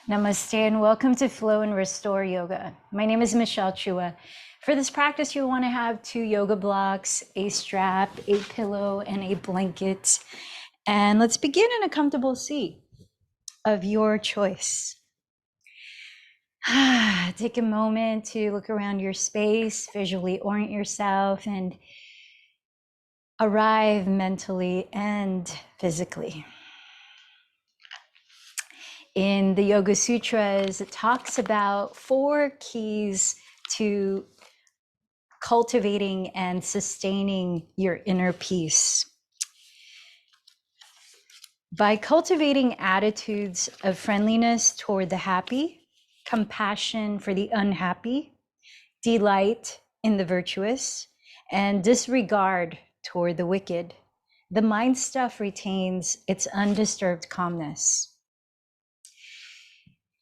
Namaste and welcome to Flow and Restore Yoga. My name is Michelle Chua. For this practice, you want to have 2 yoga blocks, a strap, a pillow, and a blanket. And let's begin in a comfortable seat of your choice. Take a moment to look around your space, visually orient yourself, and arrive mentally and physically. In the Yoga Sutras, it talks about 4 keys to cultivating and sustaining your inner peace. By cultivating attitudes of friendliness toward the happy, compassion for the unhappy, delight in the virtuous, and disregard toward the wicked, the mind stuff retains its undisturbed calmness.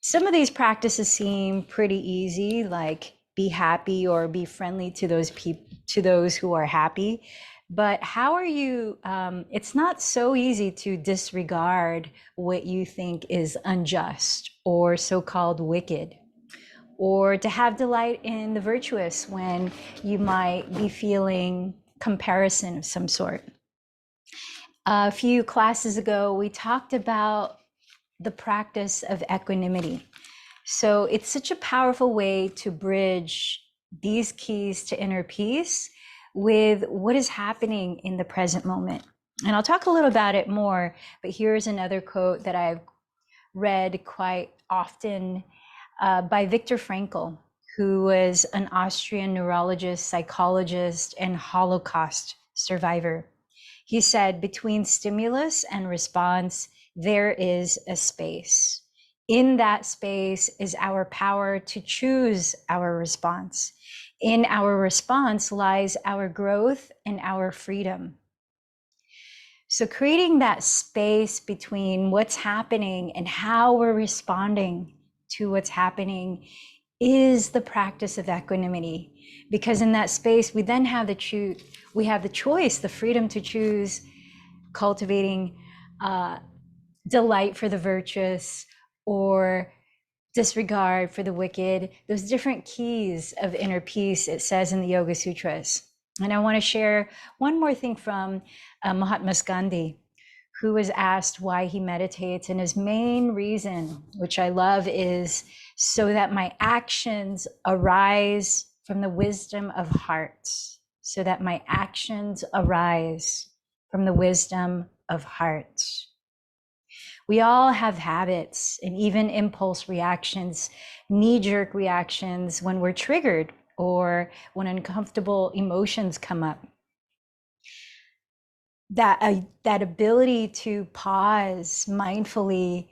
Some of these practices seem pretty easy, like be happy or be friendly to those who are happy. But how are you, it's not so easy to disregard what you think is unjust or so-called wicked, or to have delight in the virtuous when you might be feeling comparison of some sort. A few classes ago, we talked about the practice of equanimity. So it's such a powerful way to bridge these keys to inner peace with what is happening in the present moment. And I'll talk a little about it more, but here's another quote that I've read quite often by Viktor Frankl, who was an Austrian neurologist, psychologist, and Holocaust survivor. He said, between stimulus and response, there is a space. In that space is our power to choose our response. In our response lies our growth and our freedom. So creating that space between what's happening and how we're responding to what's happening is the practice of equanimity. Because in that space, we then have the choice, the freedom to choose cultivating delight for the virtuous or disregard for the wicked, those different keys of inner peace, it says in the Yoga Sutras. And I want to share one more thing from Mahatma Gandhi, who was asked why he meditates. And his main reason, which I love, is so that my actions arise from the wisdom of heart. So that my actions arise from the wisdom of heart. We all have habits and even impulse reactions, knee-jerk reactions when we're triggered or when uncomfortable emotions come up. That ability to pause mindfully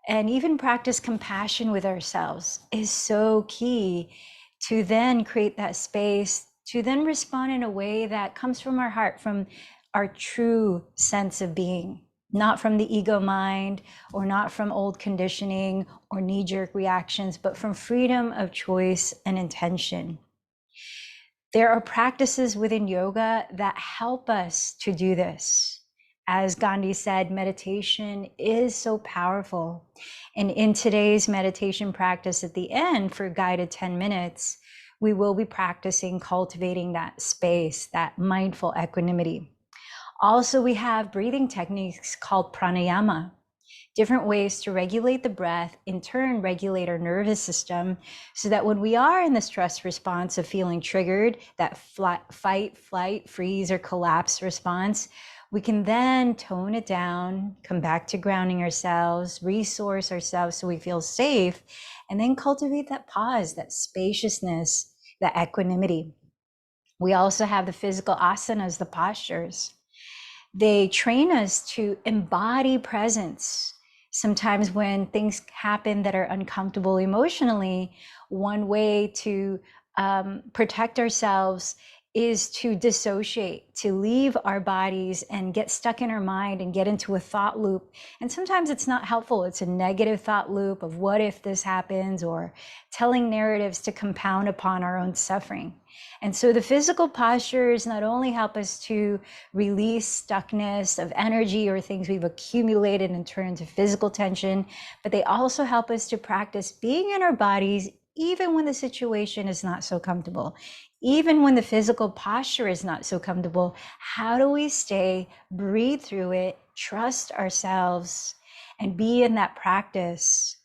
and even practice compassion with ourselves is so key to then create that space to then respond in a way that comes from our heart, from our true sense of being, not from the ego mind or not from old conditioning or knee-jerk reactions, but from freedom of choice and intention. There are practices within yoga that help us to do this. As Gandhi said, meditation is so powerful. And in today's meditation practice at the end for guided 10 minutes, we will be practicing cultivating that space, that mindful equanimity. Also, we have breathing techniques called pranayama, different ways to regulate the breath, in turn regulate our nervous system, so that when we are in the stress response of feeling triggered, that fight, flight, freeze, or collapse response, we can then tone it down, come back to grounding ourselves, resource ourselves so we feel safe, and then cultivate that pause, that spaciousness, that equanimity. We also have the physical asanas, the postures. They train us to embody presence. Sometimes when things happen that are uncomfortable emotionally, one way to protect ourselves is to dissociate, to leave our bodies and get stuck in our mind and get into a thought loop. And sometimes it's not helpful. It's a negative thought loop of what if this happens, or telling narratives to compound upon our own suffering. And so the physical postures not only help us to release stuckness of energy or things we've accumulated and turn into physical tension, but they also help us to practice being in our bodies even when the situation is not so comfortable. Even when the physical posture is not so comfortable, how do we stay, breathe through it, trust ourselves, and be in that practice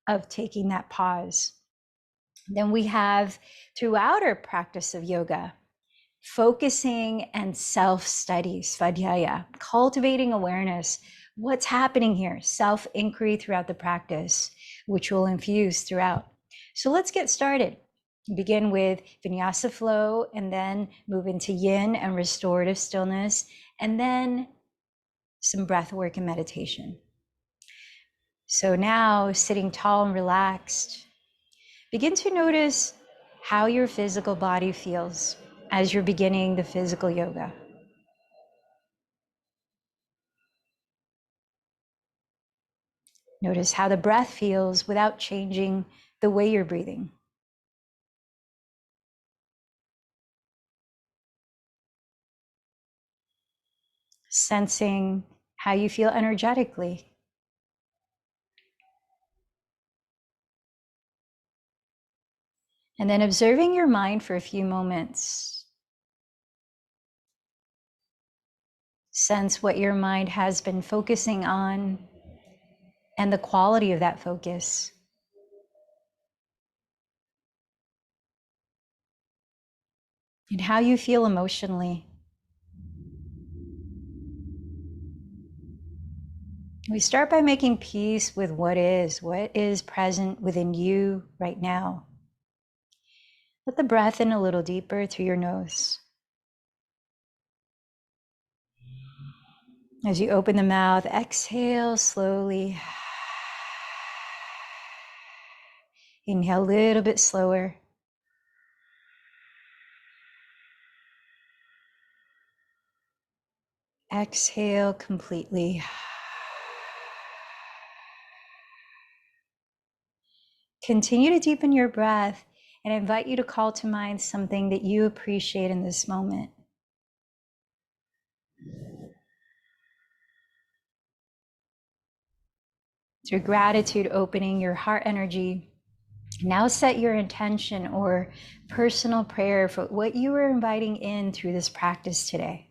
of taking that pause? Then we have, throughout our practice of yoga, focusing and self-study, svadhyaya, cultivating awareness. What's happening here? Self-inquiry throughout the practice, which will infuse throughout. So let's get started. Begin with vinyasa flow, and then move into yin and restorative stillness, and then some breath work and meditation. So now, sitting tall and relaxed, begin to notice how your physical body feels as you're beginning the physical yoga. Notice how the breath feels without changing the way you're breathing. Sensing how you feel energetically. And then observing your mind for a few moments. Sense what your mind has been focusing on and the quality of that focus. And how you feel emotionally. We start by making peace with what is present within you right now. Let the breath in a little deeper through your nose. As you open the mouth, exhale slowly. Inhale a little bit slower. Exhale completely. Continue to deepen your breath, and I invite you to call to mind something that you appreciate in this moment. Through gratitude, opening your heart energy. Now set your intention or personal prayer for what you are inviting in through this practice today,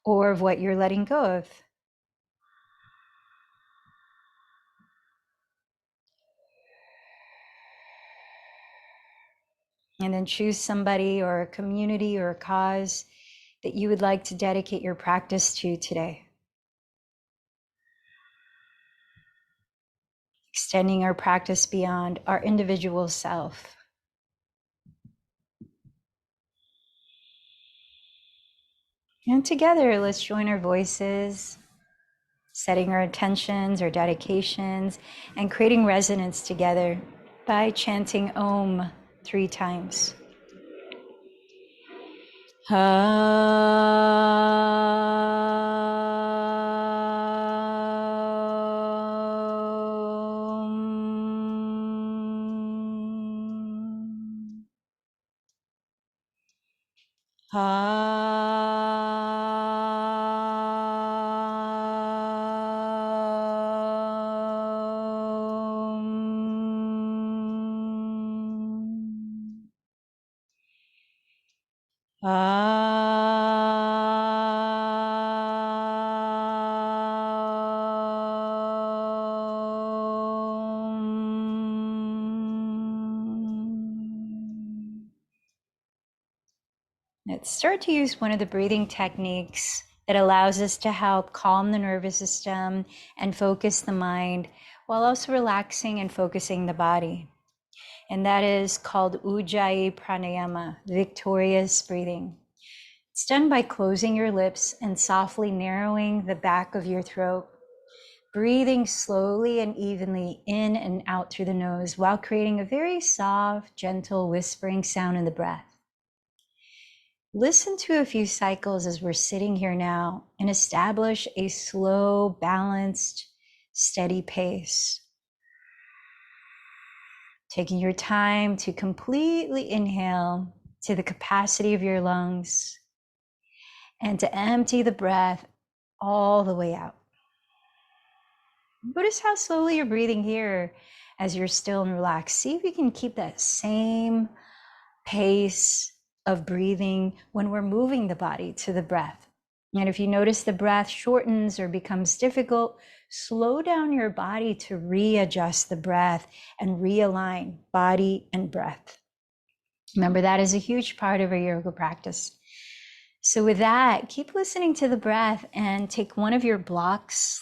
or of what you're letting go of. And then choose somebody or a community or a cause that you would like to dedicate your practice to today. Extending our practice beyond our individual self. And together, let's join our voices, setting our intentions, our dedications, and creating resonance together by chanting Om 3 times. Let's start to use one of the breathing techniques that allows us to help calm the nervous system and focus the mind while also relaxing and focusing the body. And that is called Ujjayi Pranayama, victorious breathing. It's done by closing your lips and softly narrowing the back of your throat. breathing slowly and evenly in and out through the nose while creating a very soft, gentle, whispering sound in the breath. Listen to a few cycles as we're sitting here now and establish a slow, balanced, steady pace. Taking your time to completely inhale to the capacity of your lungs and to empty the breath all the way out. Notice how slowly you're breathing here as you're still and relaxed. See if you can keep that same pace of breathing when we're moving the body to the breath. And if you notice the breath shortens or becomes difficult, slow down your body to readjust the breath and realign body and breath. Remember, that is a huge part of our yoga practice. So with that, keep listening to the breath and take one of your blocks.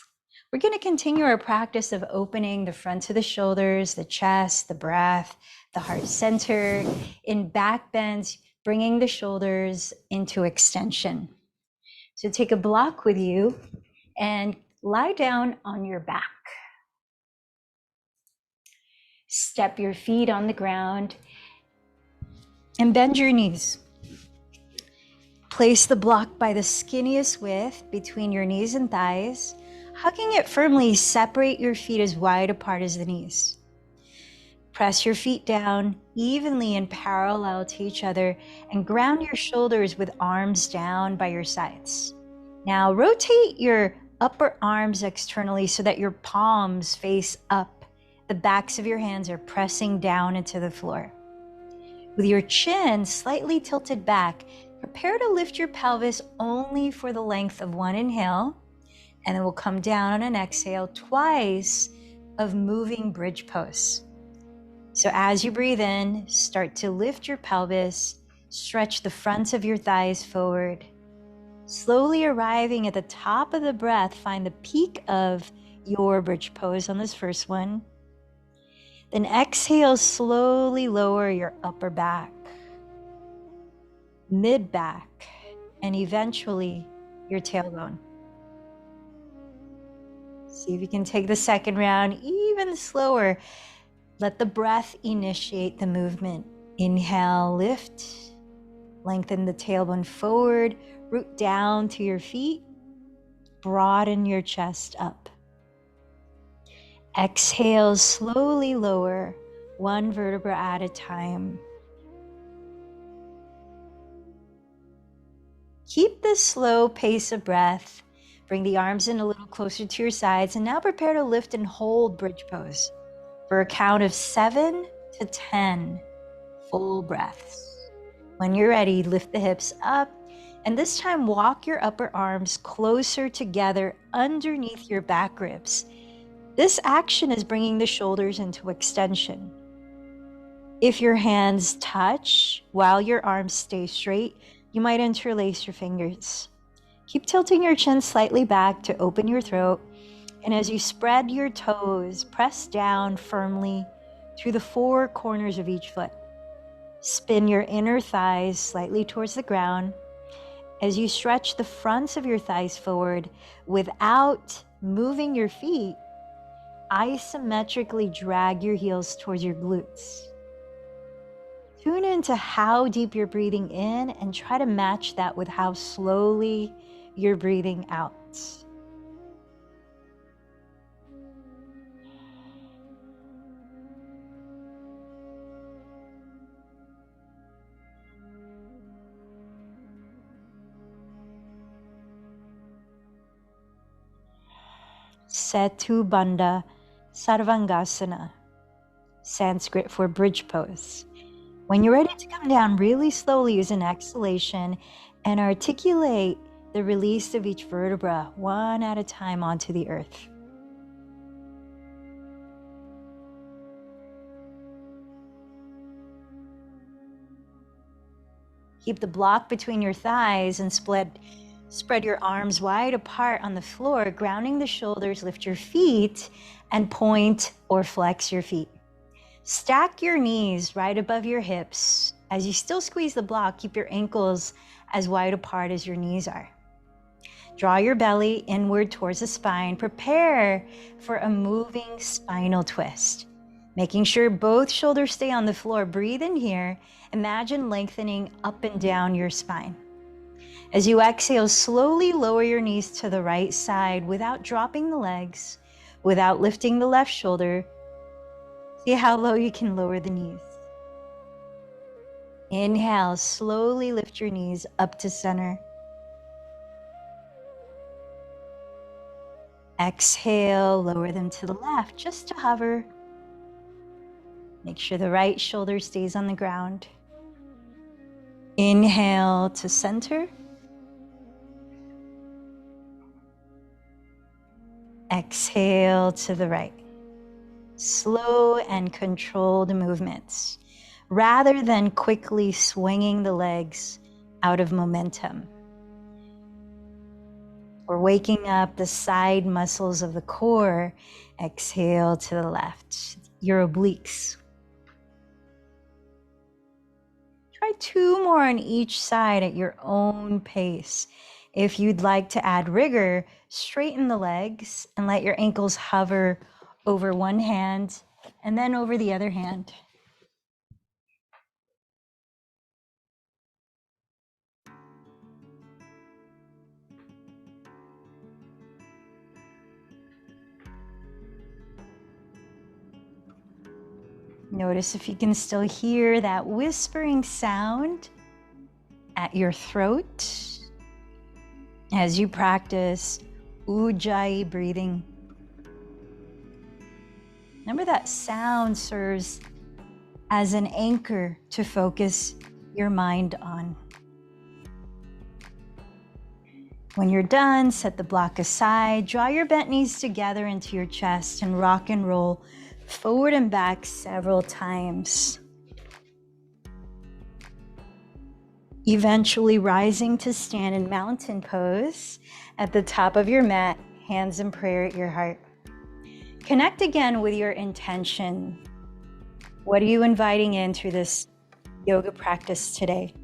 We're going to continue our practice of opening the front of the shoulders, the chest, the breath, the heart center. In back bends, bringing the shoulders into extension. So take a block with you and lie down on your back. Step your feet on the ground and bend your knees. Place the block by the skinniest width between your knees and thighs. Hugging it firmly, separate your feet as wide apart as the knees. Press your feet down evenly and parallel to each other and ground your shoulders with arms down by your sides. Now rotate your upper arms externally so that your palms face up. The backs of your hands are pressing down into the floor. With your chin slightly tilted back, prepare to lift your pelvis only for the length of one inhale, and then we'll come down on an exhale twice of moving bridge pose. So as you breathe in, start to lift your pelvis, stretch the fronts of your thighs forward. Slowly arriving at the top of the breath, find the peak of your bridge pose on this first one. Then exhale, slowly lower your upper back, mid back, and eventually your tailbone. See if you can take the second round even slower. Let the breath initiate the movement. Inhale, lift, lengthen the tailbone forward, root down to your feet, broaden your chest up. Exhale, slowly lower, one vertebra at a time. Keep this slow pace of breath. Bring the arms in a little closer to your sides, and now prepare to lift and hold bridge pose for a count of 7 to 10 full breaths. When you're ready, lift the hips up, and this time walk your upper arms closer together underneath your back ribs. This action is bringing the shoulders into extension. If your hands touch while your arms stay straight, you might interlace your fingers. Keep tilting your chin slightly back to open your throat. And as you spread your toes, press down firmly through the four corners of each foot. Spin your inner thighs slightly towards the ground. As you stretch the fronts of your thighs forward without moving your feet, isometrically drag your heels towards your glutes. Tune into how deep you're breathing in and try to match that with how slowly you're breathing out. Setu Bandha Sarvangasana, Sanskrit for bridge pose. When you're ready to come down, really slowly use an exhalation and articulate the release of each vertebra one at a time onto the earth. Keep the block between your thighs and spread your arms wide apart on the floor, grounding the shoulders, lift your feet, and point or flex your feet. Stack your knees right above your hips. As you still squeeze the block, keep your ankles as wide apart as your knees are. Draw your belly inward towards the spine. Prepare for a moving spinal twist. Making sure both shoulders stay on the floor. Breathe in here. Imagine lengthening up and down your spine. As you exhale, slowly lower your knees to the right side without dropping the legs, without lifting the left shoulder. See how low you can lower the knees. Inhale, slowly lift your knees up to center. Exhale, lower them to the left just to hover. Make sure the right shoulder stays on the ground. Inhale to center. Exhale to the right. Slow and controlled movements, rather than quickly swinging the legs out of momentum. We're waking up the side muscles of the core. Exhale to the left, your obliques. Try 2 more on each side at your own pace. If you'd like to add rigor, straighten the legs and let your ankles hover over one hand and then over the other hand. Notice if you can still hear that whispering sound at your throat as you practice Ujjayi breathing. Remember that sound serves as an anchor to focus your mind on. When you're done, set the block aside, draw your bent knees together into your chest and rock and roll forward and back several times. Eventually rising to stand in mountain pose at the top of your mat, hands in prayer at your heart. Connect again with your intention. What are you inviting in through this yoga practice today?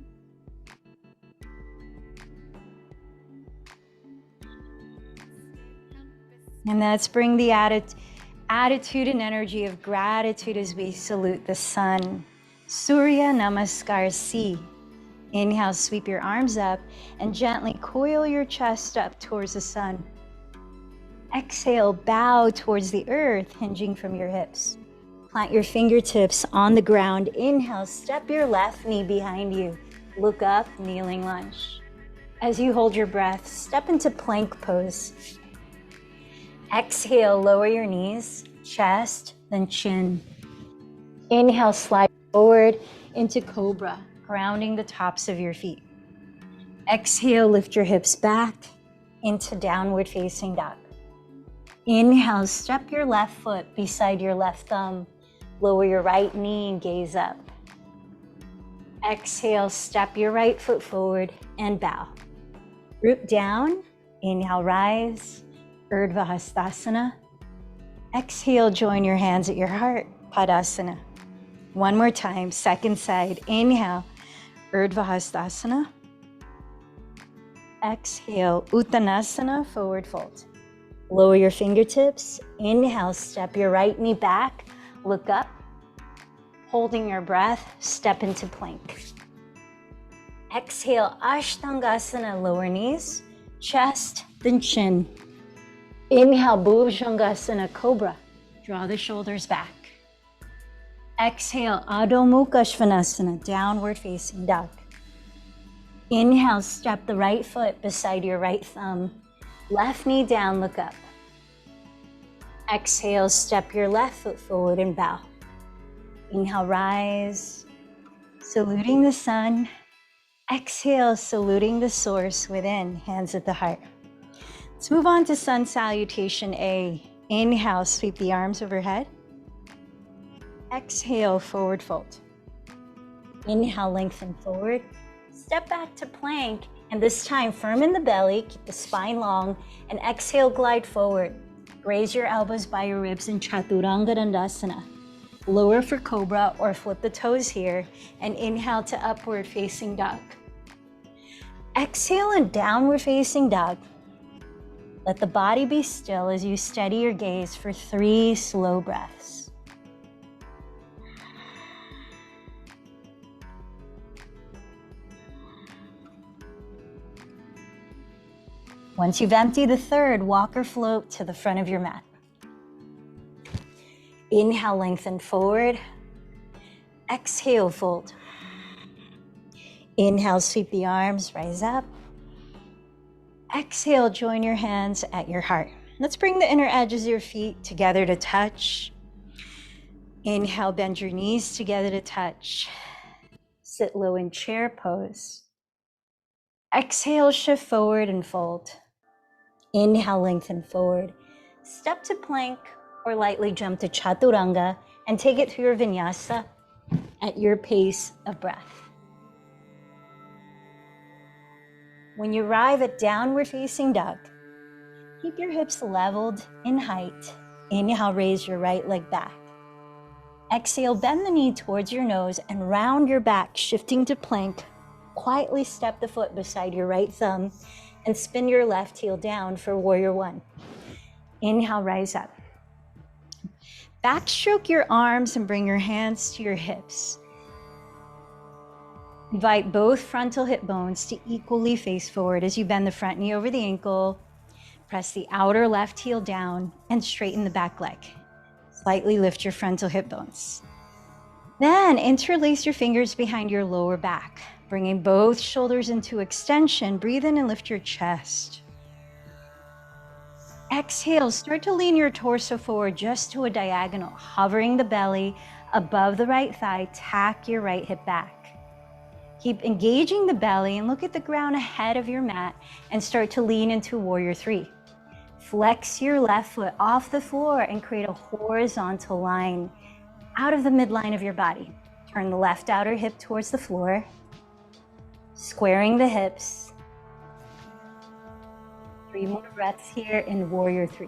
And let's bring the attitude and energy of gratitude as we salute the sun. Surya Namaskar Si. Inhale, sweep your arms up and gently coil your chest up towards the sun. Exhale, bow towards the earth, hinging from your hips. Plant your fingertips on the ground. Inhale, step your left knee behind you. Look up, kneeling lunge. As you hold your breath, step into plank pose. Exhale, lower your knees, chest, then chin. Inhale, slide forward into cobra, grounding the tops of your feet. Exhale, lift your hips back into downward facing dog. Inhale, step your left foot beside your left thumb. Lower your right knee and gaze up. Exhale, step your right foot forward and bow. Root down. Inhale, rise. Urdhva Hastasana. Exhale, join your hands at your heart. Padasana. One more time, second side. Inhale, Urdhva Hastasana. Exhale, Uttanasana, forward fold. Lower your fingertips. Inhale, step your right knee back. Look up. Holding your breath, step into plank. Exhale, Ashtangasana, lower knees, chest, then chin. Inhale, Bhujangasana, cobra. Draw the shoulders back. Exhale, Adho Mukha Svanasana, downward facing dog. Inhale, step the right foot beside your right thumb. Left knee down, look up. Exhale, step your left foot forward and bow. Inhale, rise, saluting the sun. Exhale, saluting the source within, hands at the heart. Let's move on to sun salutation A. Inhale, sweep the arms overhead. Exhale, forward fold. Inhale, lengthen forward. Step back to plank, and this time firm in the belly, keep the spine long, and exhale, glide forward. Raise your elbows by your ribs in Chaturanga Dandasana. Lower for cobra or flip the toes here, and inhale to upward facing dog. Exhale and downward facing dog. Let the body be still as you steady your gaze for 3 slow breaths. Once you've emptied the third, walk or float to the front of your mat. Inhale, lengthen forward. Exhale, fold. Inhale, sweep the arms, rise up. Exhale, join your hands at your heart. Let's bring the inner edges of your feet together to touch. Inhale, bend your knees together to touch. Sit low in chair pose. Exhale, shift forward and fold. Inhale, lengthen forward. Step to plank or lightly jump to chaturanga and take it through your vinyasa at your pace of breath. When you arrive at downward facing dog, keep your hips leveled in height. Inhale, raise your right leg back. Exhale, bend the knee towards your nose and round your back, shifting to plank. Quietly step the foot beside your right thumb and spin your left heel down for warrior one. Inhale, rise up. Backstroke your arms and bring your hands to your hips. Invite both frontal hip bones to equally face forward as you bend the front knee over the ankle. Press the outer left heel down and straighten the back leg. Slightly lift your frontal hip bones. Then interlace your fingers behind your lower back, bringing both shoulders into extension. Breathe in and lift your chest. Exhale, start to lean your torso forward just to a diagonal, hovering the belly above the right thigh. Tack your right hip back. Keep engaging the belly and look at the ground ahead of your mat and start to lean into warrior three. Flex your left foot off the floor and create a horizontal line out of the midline of your body. Turn the left outer hip towards the floor, squaring the hips. 3 more breaths here in warrior three.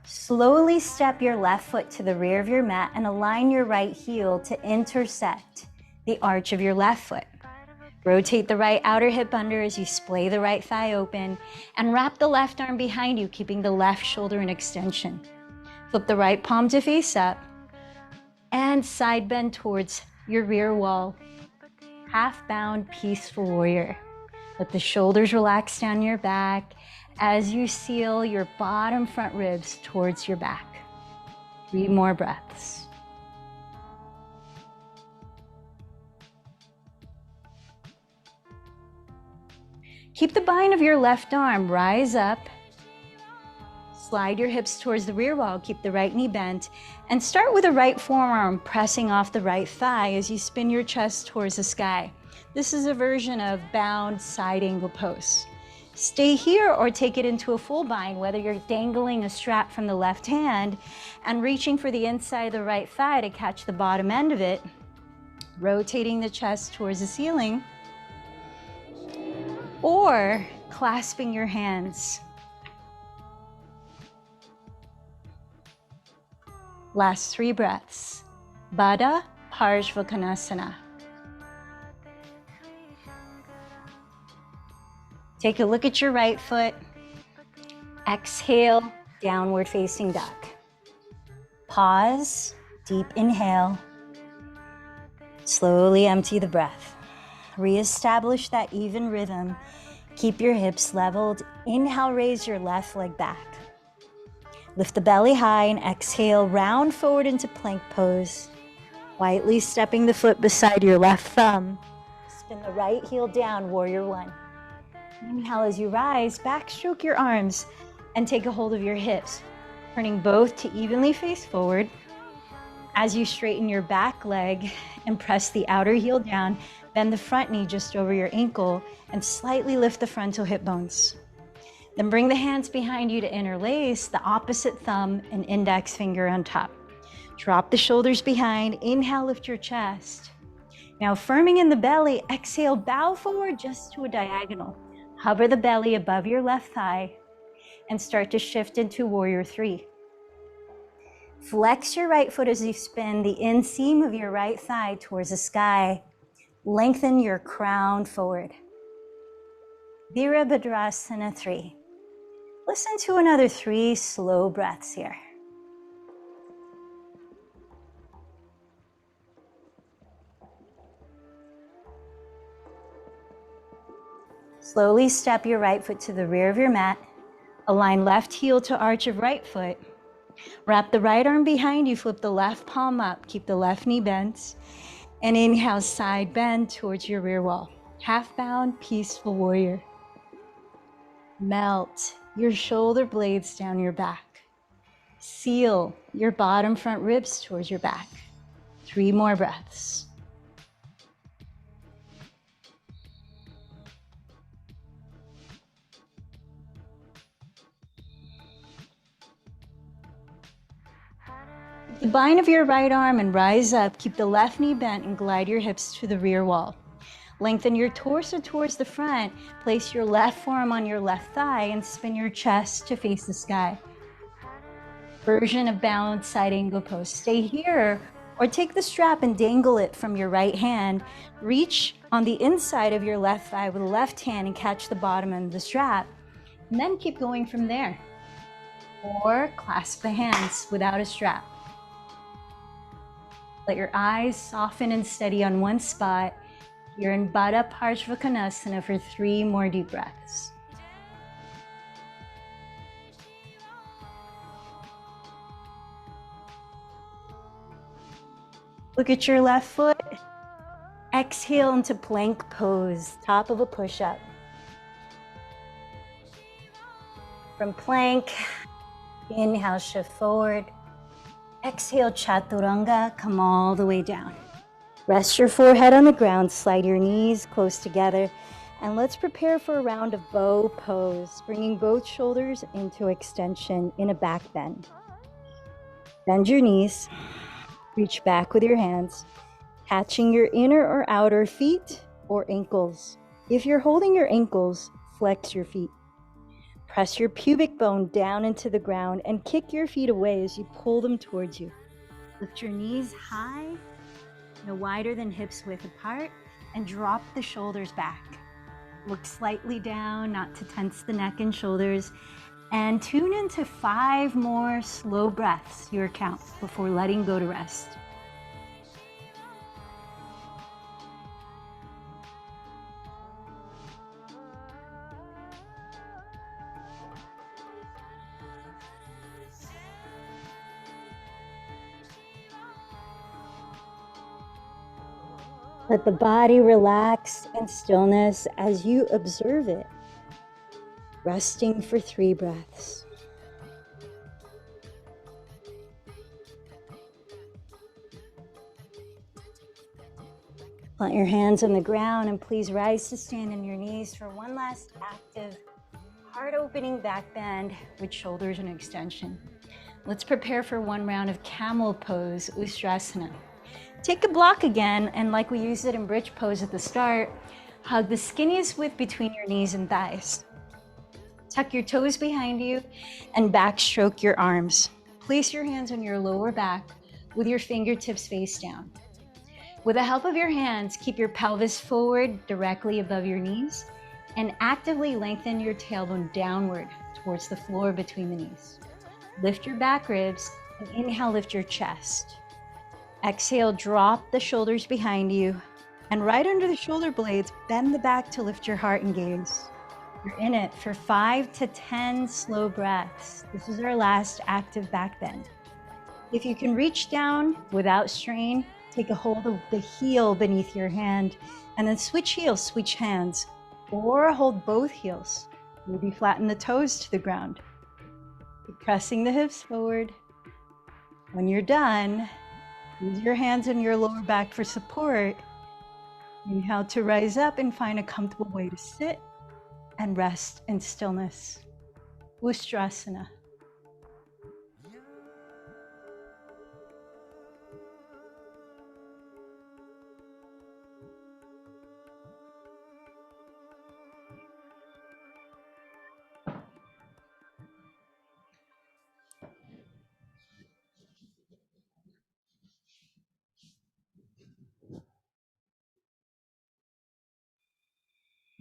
Slowly step your left foot to the rear of your mat and align your right heel to intersect the arch of your left foot. Rotate the right outer hip under as you splay the right thigh open and wrap the left arm behind you, keeping the left shoulder in extension. Flip the right palm to face up and side bend towards your rear wall. Half bound, peaceful warrior. Let the shoulders relax down your back as you seal your bottom front ribs towards your back. 3 more breaths. Keep the bind of your left arm, rise up. Slide your hips towards the rear wall, keep the right knee bent, and start with the right forearm pressing off the right thigh as you spin your chest towards the sky. This is a version of bound side angle pose. Stay here or take it into a full bind, whether you're dangling a strap from the left hand and reaching for the inside of the right thigh to catch the bottom end of it, rotating the chest towards the ceiling, or clasping your hands. Last 3 breaths. Baddha Parsvakonasana. Take a look at your right foot. Exhale, downward facing dog. Pause, deep inhale. Slowly empty the breath. Reestablish that even rhythm. Keep your hips leveled. Inhale, raise your left leg back. Lift the belly high and exhale, round forward into plank pose. Quietly stepping the foot beside your left thumb. Spin the right heel down, warrior one. Inhale as you rise, backstroke your arms and take a hold of your hips, turning both to evenly face forward. As you straighten your back leg and press the outer heel down, bend the front knee just over your ankle and slightly lift the frontal hip bones. Then bring the hands behind you to interlace the opposite thumb and index finger on top. Drop the shoulders behind, inhale, lift your chest. Now firming in the belly, exhale, bow forward just to a diagonal. Hover the belly above your left thigh and start to shift into warrior three. Flex your right foot as you spin the inseam of your right thigh towards the sky. Lengthen your crown forward. Virabhadrasana 3. Listen to another 3 slow breaths here. Slowly step your right foot to the rear of your mat. Align left heel to arch of right foot. Wrap the right arm behind you, flip the left palm up, keep the left knee bent, and inhale, side bend towards your rear wall. Half bound, peaceful warrior. Melt your shoulder blades down your back. Seal your bottom front ribs towards your back. 3 more breaths. The bind of your right arm and rise up. Keep the left knee bent and glide your hips to the rear wall. Lengthen your torso towards the front. Place your left forearm on your left thigh and spin your chest to face the sky. Version of balanced side angle pose. Stay here or take the strap and dangle it from your right hand. Reach on the inside of your left thigh with the left hand and catch the bottom end of the strap. And then keep going from there. Or clasp the hands without a strap. Let your eyes soften and steady on one spot. You're in Baddha Parshvakonasana for 3 more deep breaths. Look at your left foot. Exhale into plank pose, top of a push-up. From plank, inhale, shift forward. Exhale, chaturanga, come all the way down. Rest your forehead on the ground, slide your knees close together, and let's prepare for a round of bow pose, bringing both shoulders into extension in a back bend. Bend your knees, reach back with your hands, catching your inner or outer feet or ankles. If you're holding your ankles, flex your feet. Press your pubic bone down into the ground and kick your feet away as you pull them towards you. Lift your knees high, no wider than hips width apart, and drop the shoulders back. Look slightly down, not to tense the neck and shoulders, and tune into 5 more slow breaths, your count, before letting go to rest. Let the body relax in stillness as you observe it, resting for 3 breaths. Plant your hands on the ground and please rise to stand on your knees for one last active heart-opening back bend with shoulders in extension. Let's prepare for 1 round of camel pose, Ustrasana. Take a block again, and like we used it in bridge pose at the start, hug the skinniest width between your knees and thighs. Tuck your toes behind you and backstroke your arms. Place your hands on your lower back with your fingertips face down. With the help of your hands, keep your pelvis forward directly above your knees and actively lengthen your tailbone downward towards the floor between the knees. Lift your back ribs and inhale, lift your chest. Exhale, drop the shoulders behind you, and right under the shoulder blades, bend the back to lift your heart and gaze. You're in it for 5 to 10 slow breaths. This is our last active back bend. If you can reach down without strain, take a hold of the heel beneath your hand, and then switch heels, switch hands, or hold both heels. Maybe flatten the toes to the ground. Keep pressing the hips forward. When you're done, use your hands on your lower back for support. Inhale to rise up and find a comfortable way to sit and rest in stillness. Ustrasana.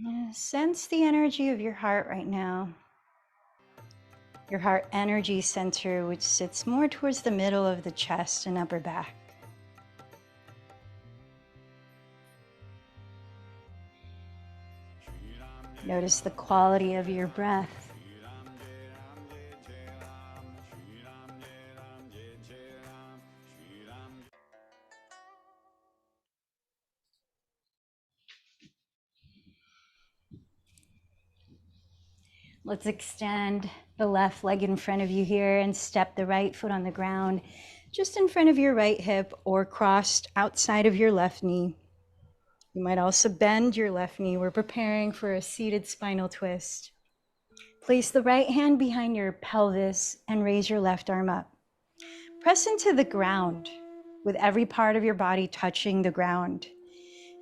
Yeah, sense the energy of your heart right now. Your heart energy center, which sits more towards the middle of the chest and upper back. Notice the quality of your breath. Let's extend the left leg in front of you here and step the right foot on the ground, just in front of your right hip or crossed outside of your left knee. You might also bend your left knee. We're preparing for a seated spinal twist. Place the right hand behind your pelvis and raise your left arm up. Press into the ground with every part of your body touching the ground.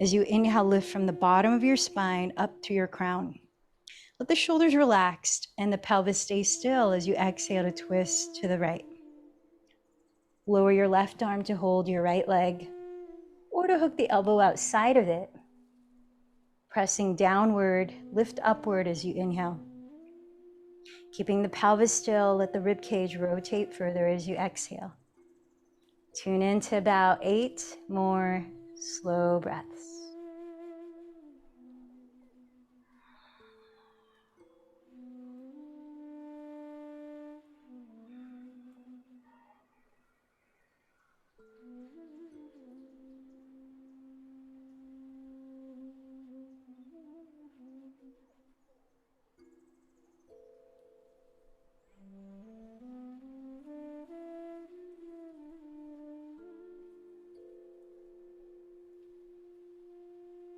As you inhale, lift from the bottom of your spine up to your crown. Let the shoulders relax and the pelvis stay still as you exhale to twist to the right. Lower your left arm to hold your right leg or to hook the elbow outside of it. Pressing downward, lift upward as you inhale. Keeping the pelvis still, let the rib cage rotate further as you exhale. Tune into about 8 more slow breaths.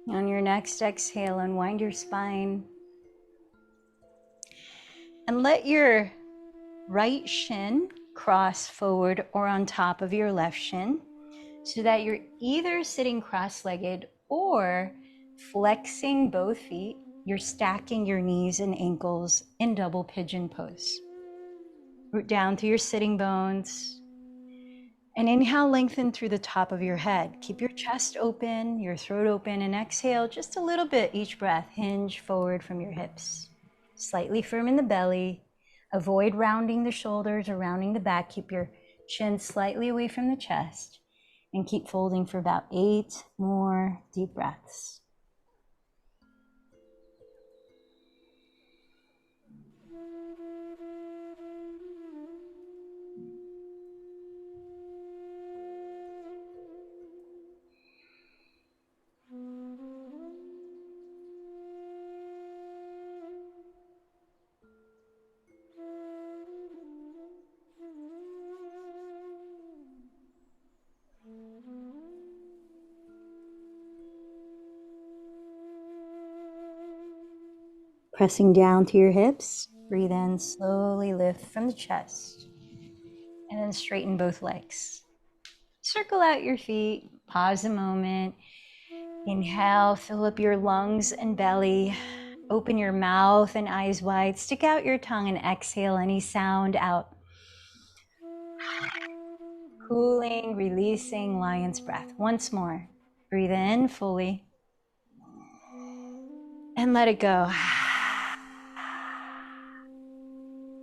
On your next exhale, unwind your spine and let your right shin cross forward or on top of your left shin so that you're either sitting cross-legged or flexing both feet. You're stacking your knees and ankles in double pigeon pose. Root down through your sitting bones. And inhale, lengthen through the top of your head. Keep your chest open, your throat open, and exhale just a little bit each breath. Hinge forward from your hips. Slightly firm in the belly. Avoid rounding the shoulders or rounding the back. Keep your chin slightly away from the chest. And keep folding for about 8 more deep breaths. Pressing down to your hips, breathe in, slowly lift from the chest, and then straighten both legs. Circle out your feet, pause a moment. Inhale, fill up your lungs and belly. Open your mouth and eyes wide. Stick out your tongue and exhale any sound out. Cooling, releasing, lion's breath. Once more. Breathe in fully. And let it go.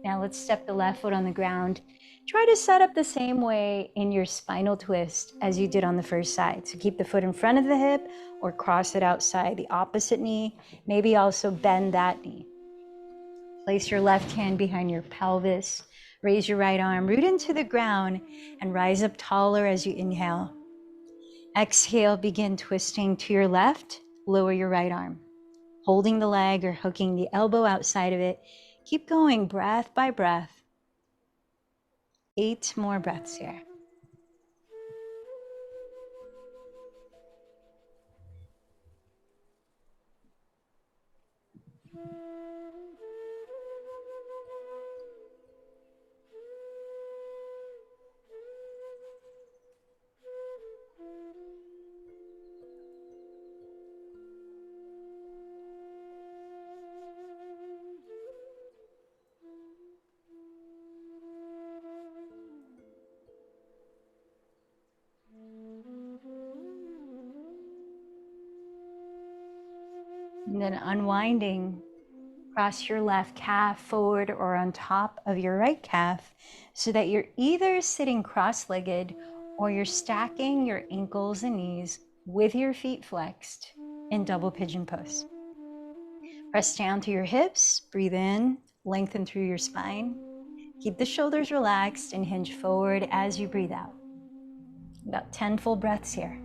Now let's step the left foot on the ground. Try to set up the same way in your spinal twist as you did on the first side. So keep the foot in front of the hip or cross it outside the opposite knee. Maybe also bend that knee. Place your left hand behind your pelvis. Raise your right arm, root into the ground, and rise up taller as you inhale. Exhale, begin twisting to your left. Lower your right arm. Holding the leg or hooking the elbow outside of it. Keep going breath by breath. 8 more breaths here. And then unwinding, cross your left calf forward or on top of your right calf so that you're either sitting cross-legged or you're stacking your ankles and knees with your feet flexed in double pigeon pose. Press down to your hips, breathe in, lengthen through your spine. Keep the shoulders relaxed and hinge forward as you breathe out. About 10 full breaths here.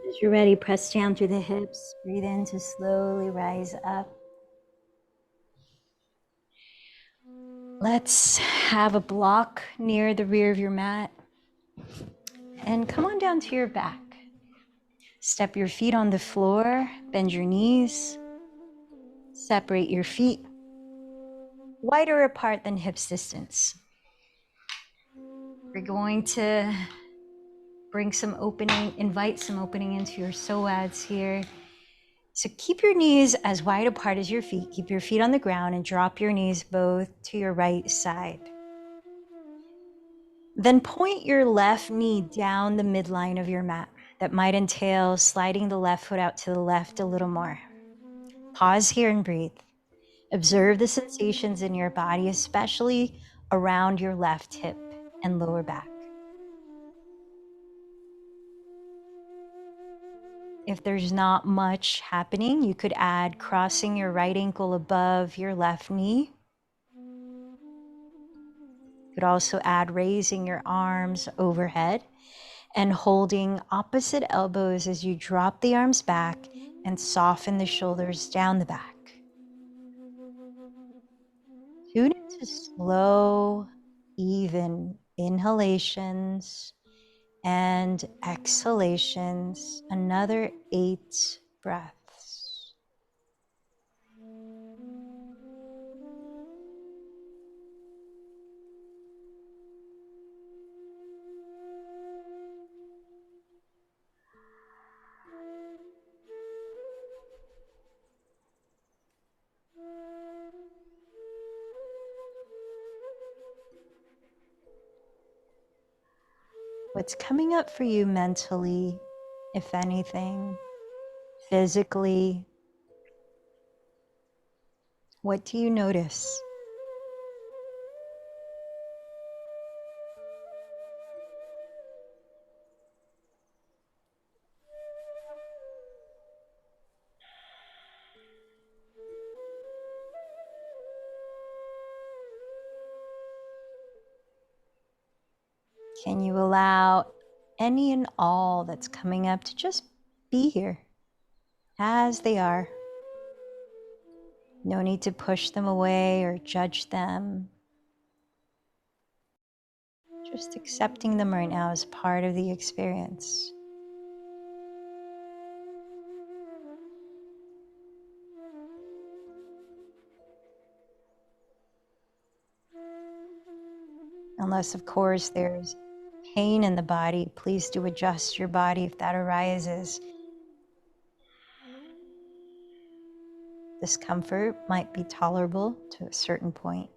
As you're ready, press down through the hips. Breathe in to slowly rise up. Let's have a block near the rear of your mat. And come on down to your back. Step your feet on the floor, bend your knees, separate your feet wider apart than hips distance. We're going to bring some opening, invite some opening into your psoas here. So keep your knees as wide apart as your feet. Keep your feet on the ground and drop your knees both to your right side. Then point your left knee down the midline of your mat. That might entail sliding the left foot out to the left a little more. Pause here and breathe. Observe the sensations in your body, especially around your left hip and lower back. If there's not much happening, you could add crossing your right ankle above your left knee. You could also add raising your arms overhead and holding opposite elbows as you drop the arms back and soften the shoulders down the back. Tune into slow, even inhalations and exhalations. Another 8 breaths. What's coming up for you mentally, if anything, physically? What do you notice? Can you allow any and all that's coming up to just be here as they are? No need to push them away or judge them. Just accepting them right now as part of the experience. Unless, of course, there's pain in the body, please do adjust your body if that arises. Discomfort might be tolerable to a certain point.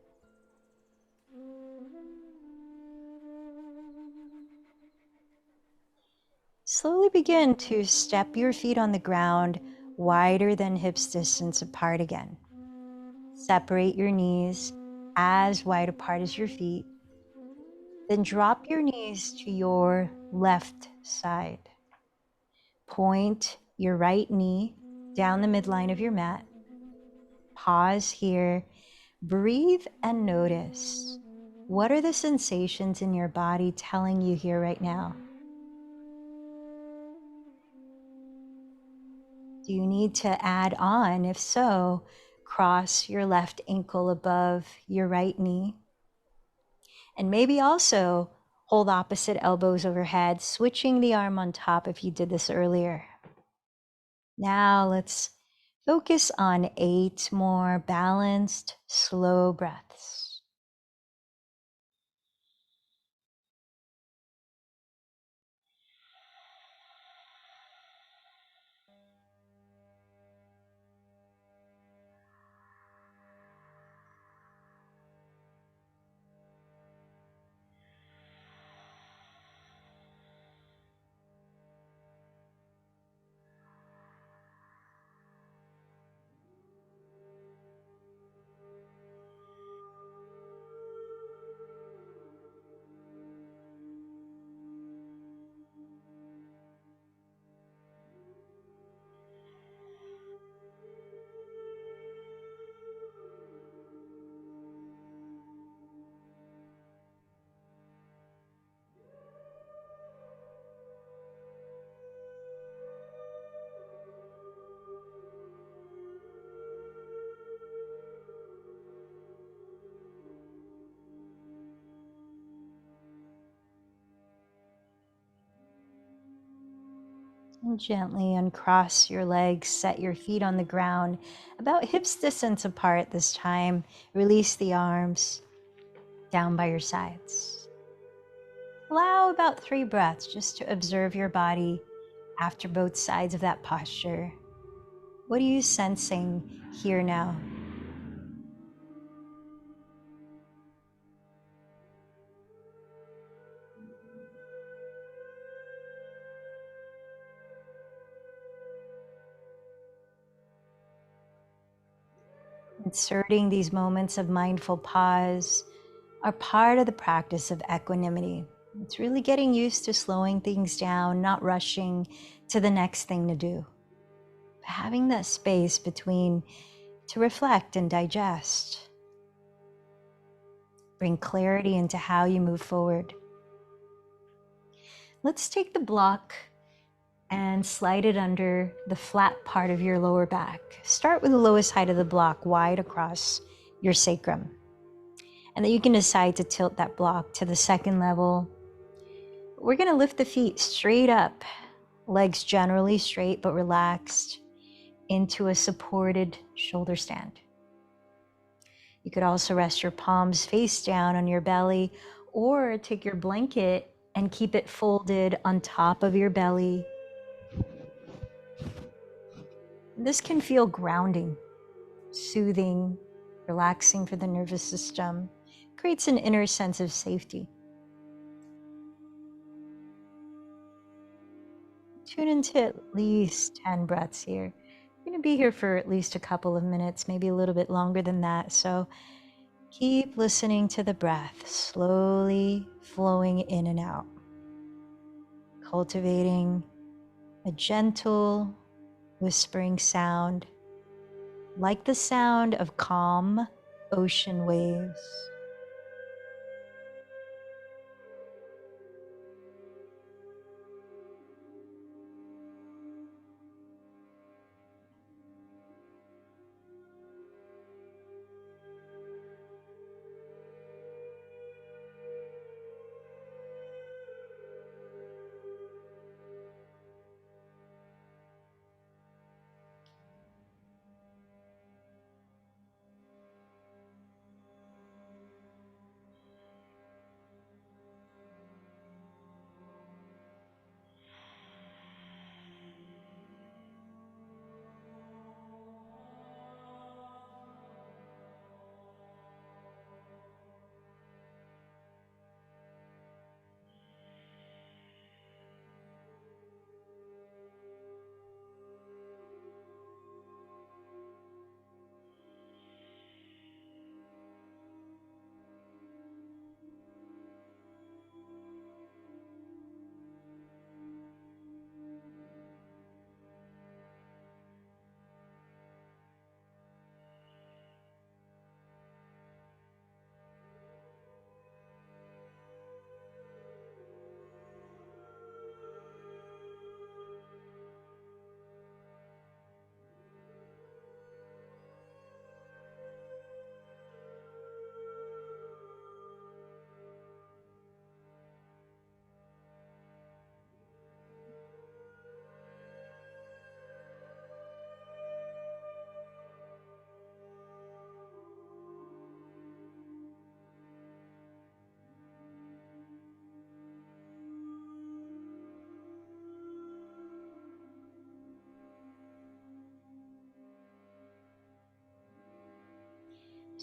Slowly begin to step your feet on the ground wider than hips distance apart again. Separate your knees as wide apart as your feet. Then drop your knees to your left side. Point your right knee down the midline of your mat. Pause here. Breathe and notice. What are the sensations in your body telling you here right now? Do you need to add on? If so, cross your left ankle above your right knee. And maybe also hold opposite elbows overhead, switching the arm on top if you did this earlier. Now let's focus on 8 more balanced, slow breaths. And gently uncross your legs, set your feet on the ground, about hips distance apart this time. Release the arms down by your sides. Allow about 3 breaths just to observe your body after both sides of that posture. What are you sensing here now? Inserting these moments of mindful pause are part of the practice of equanimity. It's really getting used to slowing things down, not rushing to the next thing to do. Having that space between to reflect and digest. Bring clarity into how you move forward. Let's take the block and slide it under the flat part of your lower back. Start with the lowest height of the block, wide across your sacrum. And then you can decide to tilt that block to the second level. We're gonna lift the feet straight up, legs generally straight but relaxed, into a supported shoulder stand. You could also rest your palms face down on your belly, or take your blanket and keep it folded on top of your belly. This can feel grounding, soothing, relaxing for the nervous system, creates an inner sense of safety. Tune into at least 10 breaths here. You're going to be here for at least a couple of minutes, maybe a little bit longer than that. So keep listening to the breath, slowly flowing in and out, cultivating a gentle, whispering sound, like the sound of calm ocean waves.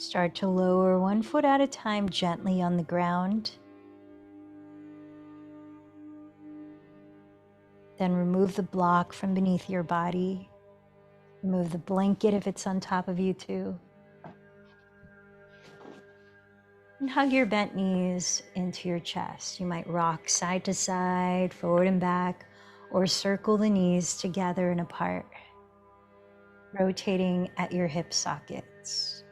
Start to lower one foot at a time gently on the ground. Then remove the block from beneath your body. Remove the blanket if it's on top of you too. And hug your bent knees into your chest. You might rock side to side, forward and back, or circle the knees together and apart, rotating at your hip sockets.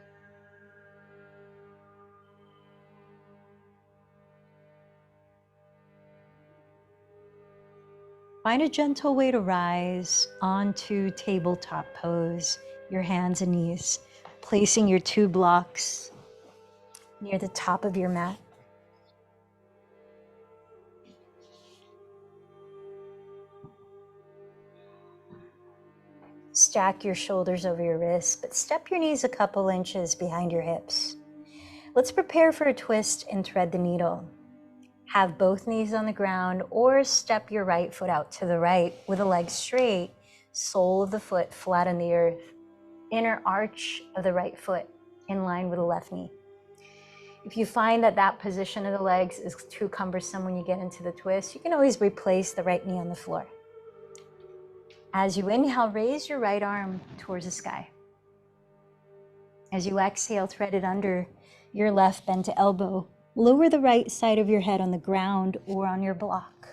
Find a gentle way to rise onto tabletop pose, your hands and knees, placing your two blocks near the top of your mat. Stack your shoulders over your wrists, but step your knees a couple inches behind your hips. Let's prepare for a twist and thread the needle. Have both knees on the ground or step your right foot out to the right with the leg straight, sole of the foot flat on the earth, inner arch of the right foot in line with the left knee. If you find that that position of the legs is too cumbersome when you get into the twist, you can always replace the right knee on the floor. As you inhale, raise your right arm towards the sky. As you exhale, thread it under your left, bend to elbow. Lower the right side of your head on the ground or on your block.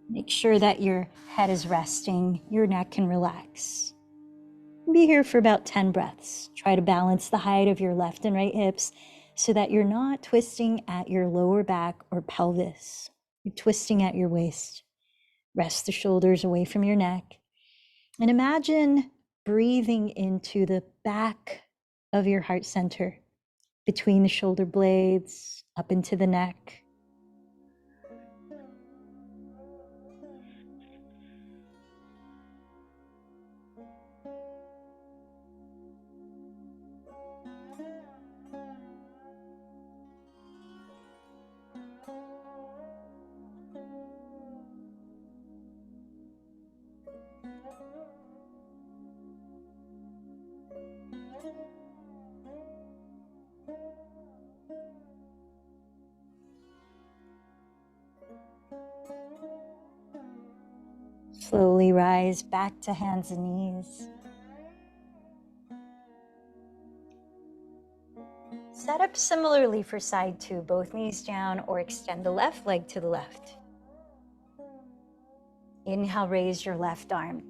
Make sure that your head is resting, your neck can relax. Be here for about 10 breaths. Try to balance the height of your left and right hips so that you're not twisting at your lower back or pelvis. You're twisting at your waist. Rest the shoulders away from your neck. And imagine breathing into the back of your heart center, between the shoulder blades, up into the neck. Slowly rise back to hands and knees. Set up similarly for side two, both knees down, or extend the left leg to the left. Inhale, raise your left arm.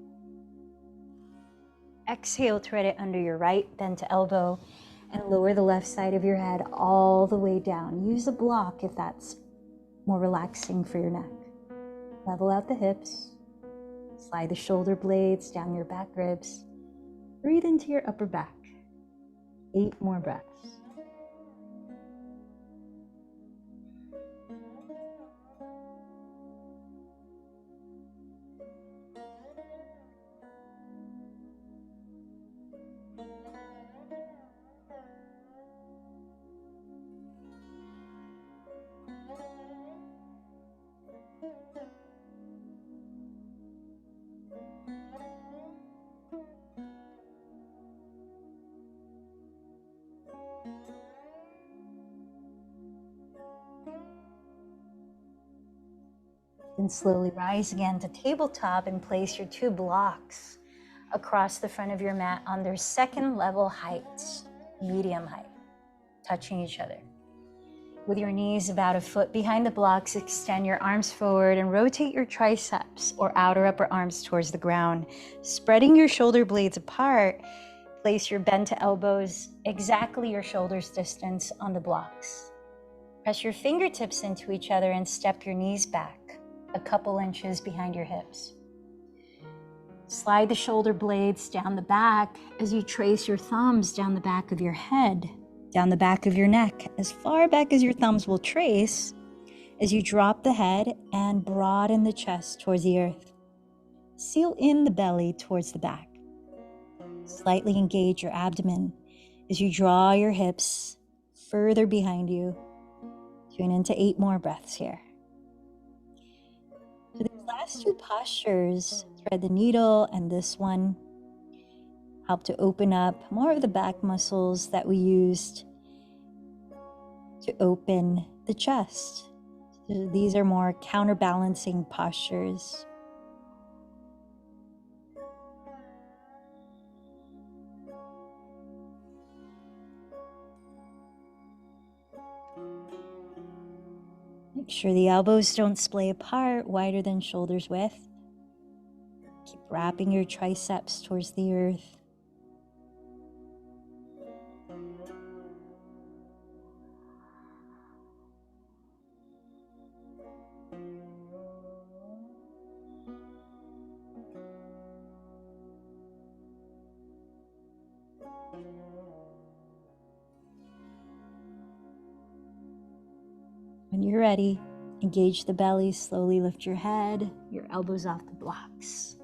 Exhale, thread it under your right, bend to elbow, and lower the left side of your head all the way down. Use a block if that's more relaxing for your neck. Level out the hips. Slide the shoulder blades down your back ribs. Breathe into your upper back. 8 more breaths. Then slowly rise again to tabletop and place your 2 blocks across the front of your mat on their second level heights, medium height, touching each other. With your knees about a foot behind the blocks, extend your arms forward and rotate your triceps or outer upper arms towards the ground. Spreading your shoulder blades apart, place your bend to elbows exactly your shoulders distance on the blocks. Press your fingertips into each other and step your knees back a couple inches behind your hips. Slide the shoulder blades down the back as you trace your thumbs down the back of your head, down the back of your neck, as far back as your thumbs will trace as you drop the head and broaden the chest towards the earth. Seal in the belly towards the back. Slightly engage your abdomen as you draw your hips further behind you. Tune into 8 more breaths here. For these last 2 postures, thread the needle and this one, help to open up more of the back muscles that we used to open the chest. So these are more counterbalancing postures. Make sure the elbows don't splay apart, wider than shoulders width. Keep wrapping your triceps towards the earth. When you're ready, engage the belly, slowly lift your head, your elbows off the blocks.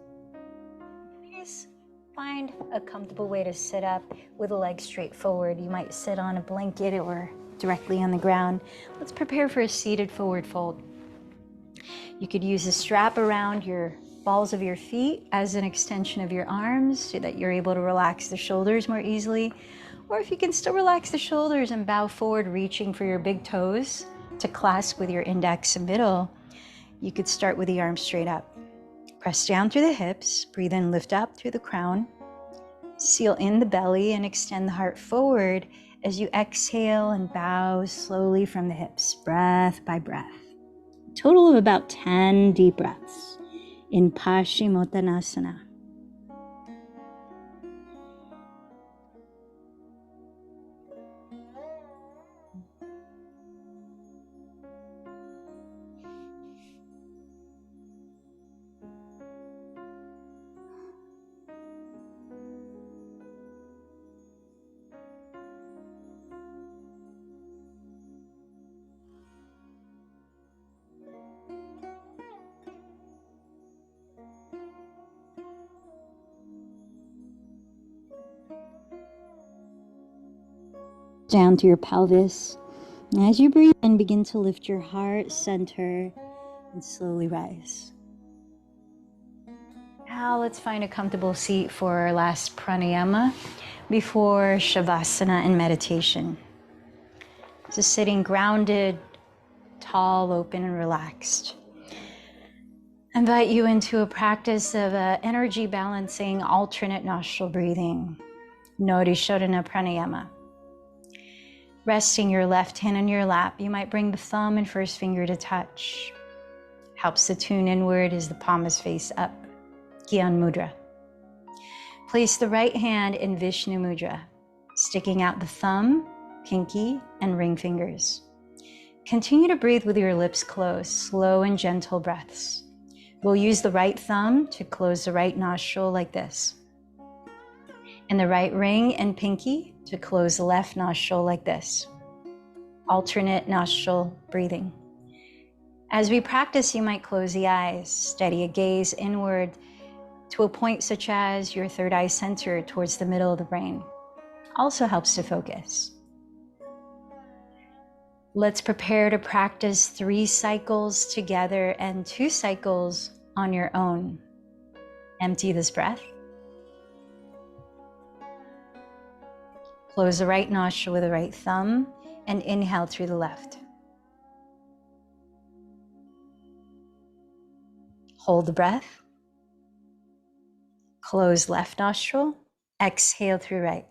Please find a comfortable way to sit up with the legs straight forward. You might sit on a blanket or directly on the ground. Let's prepare for a seated forward fold. You could use a strap around your balls of your feet as an extension of your arms so that you're able to relax the shoulders more easily. Or if you can still relax the shoulders and bow forward, reaching for your big toes to clasp with your index and middle, you could start with the arms straight up. Press down through the hips, breathe in, lift up through the crown, seal in the belly and extend the heart forward as you exhale and bow slowly from the hips, breath by breath. A total of about 10 deep breaths in Paschimottanasana. Down to your pelvis. And as you breathe in, begin to lift your heart center and slowly rise. Now let's find a comfortable seat for our last pranayama before Shavasana and meditation. So sitting grounded, tall, open, and relaxed. I invite you into a practice of energy balancing alternate nostril breathing, Nodishodhana Pranayama. Resting your left hand on your lap, you might bring the thumb and first finger to touch. Helps to tune inward as the palm is face up, Gyan Mudra. Place the right hand in Vishnu Mudra, sticking out the thumb, pinky, and ring fingers. Continue to breathe with your lips closed, slow and gentle breaths. We'll use the right thumb to close the right nostril like this, and the right ring and pinky to close the left nostril like this. Alternate nostril breathing. As we practice, you might close the eyes, steady a gaze inward to a point such as your third eye center towards the middle of the brain. Also helps to focus. Let's prepare to practice 3 cycles together and 2 cycles on your own. Empty this breath. Close the right nostril with the right thumb and inhale through the left. Hold the breath. Close left nostril. Exhale through right.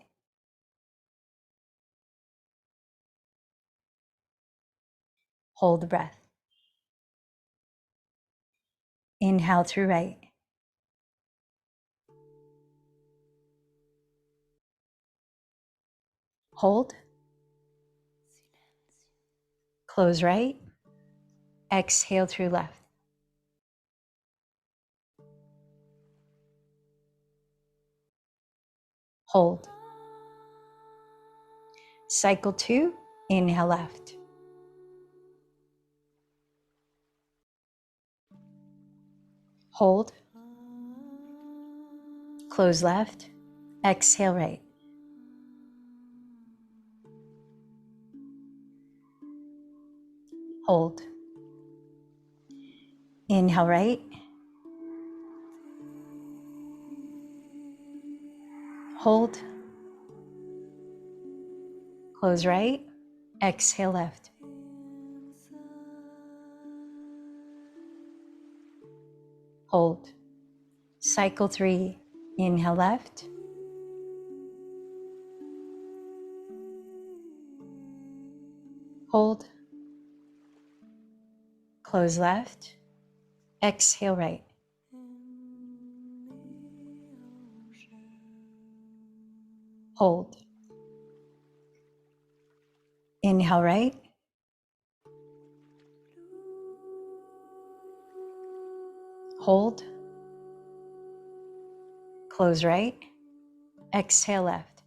Hold the breath. Inhale through right. Hold. Close right. Exhale through left. Hold. Cycle 2, inhale left. Hold. Close left. Exhale right. Hold. Inhale right. Hold, close right, exhale left. Hold. Cycle 3. Inhale left. Hold. Close left. Exhale right. Hold. Inhale right. Hold. Close right. Exhale left.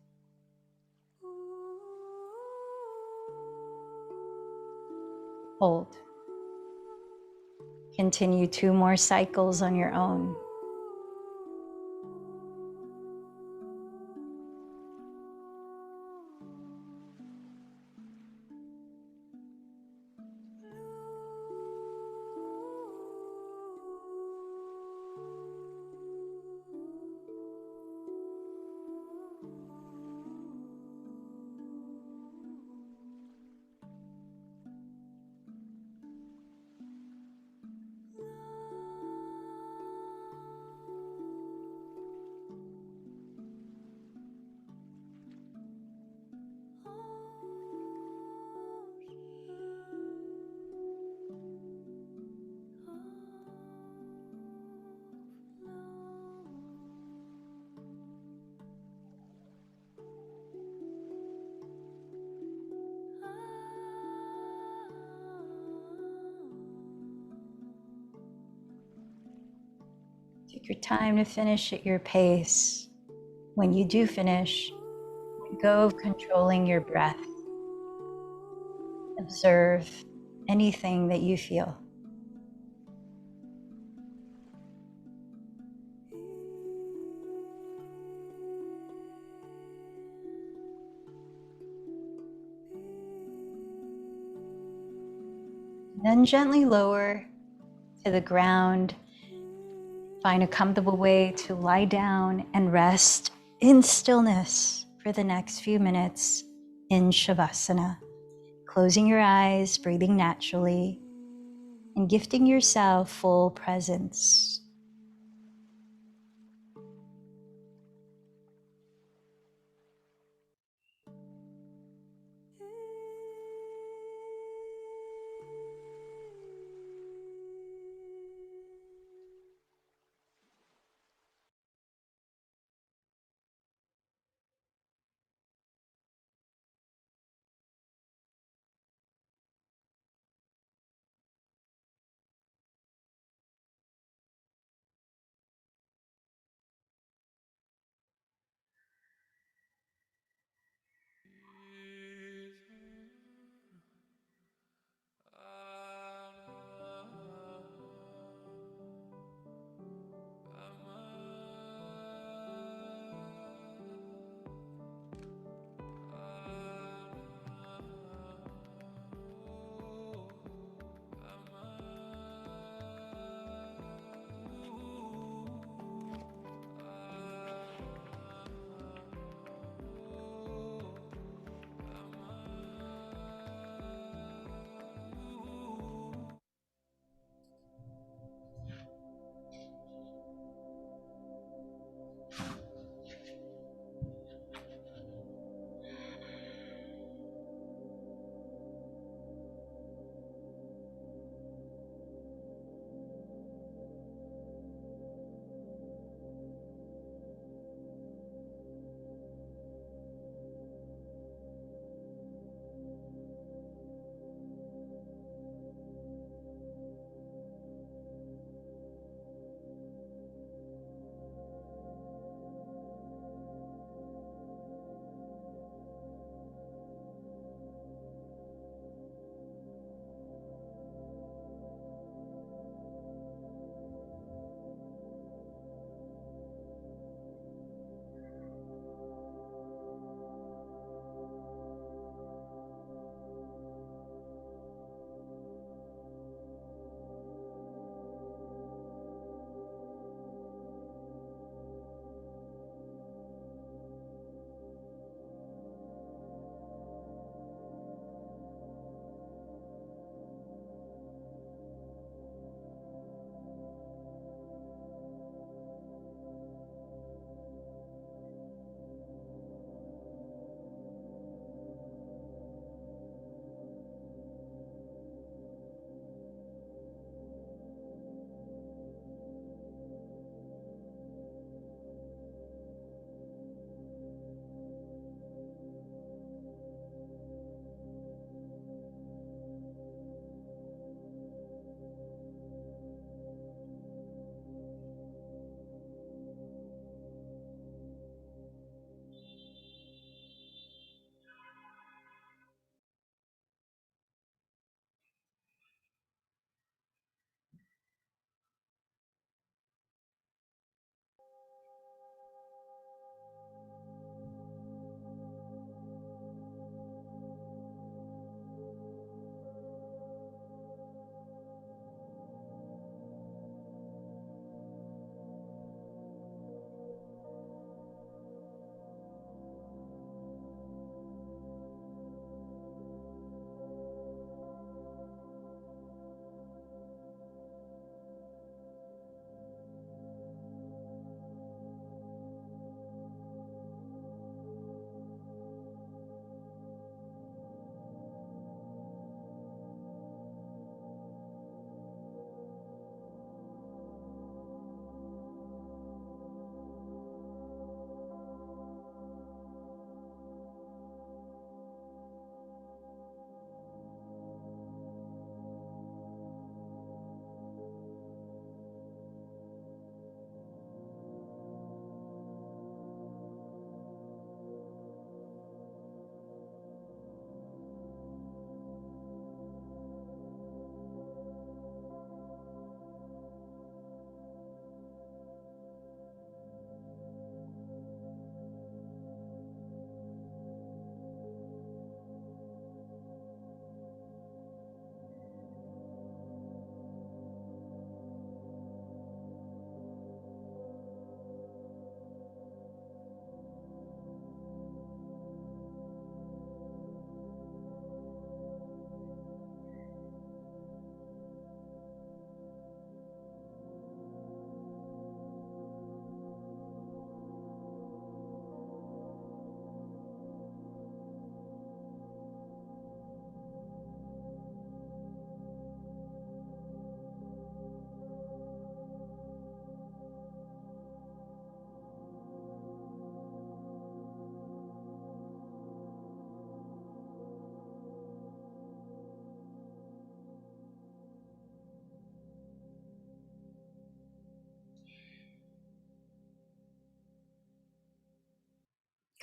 Hold. Continue 2 more cycles on your own. Take your time to finish at your pace. When you do finish, let go of controlling your breath. Observe anything that you feel. Then gently lower to the ground. Find a comfortable way to lie down and rest in stillness for the next few minutes in Shavasana. Closing your eyes, breathing naturally, and gifting yourself full presence.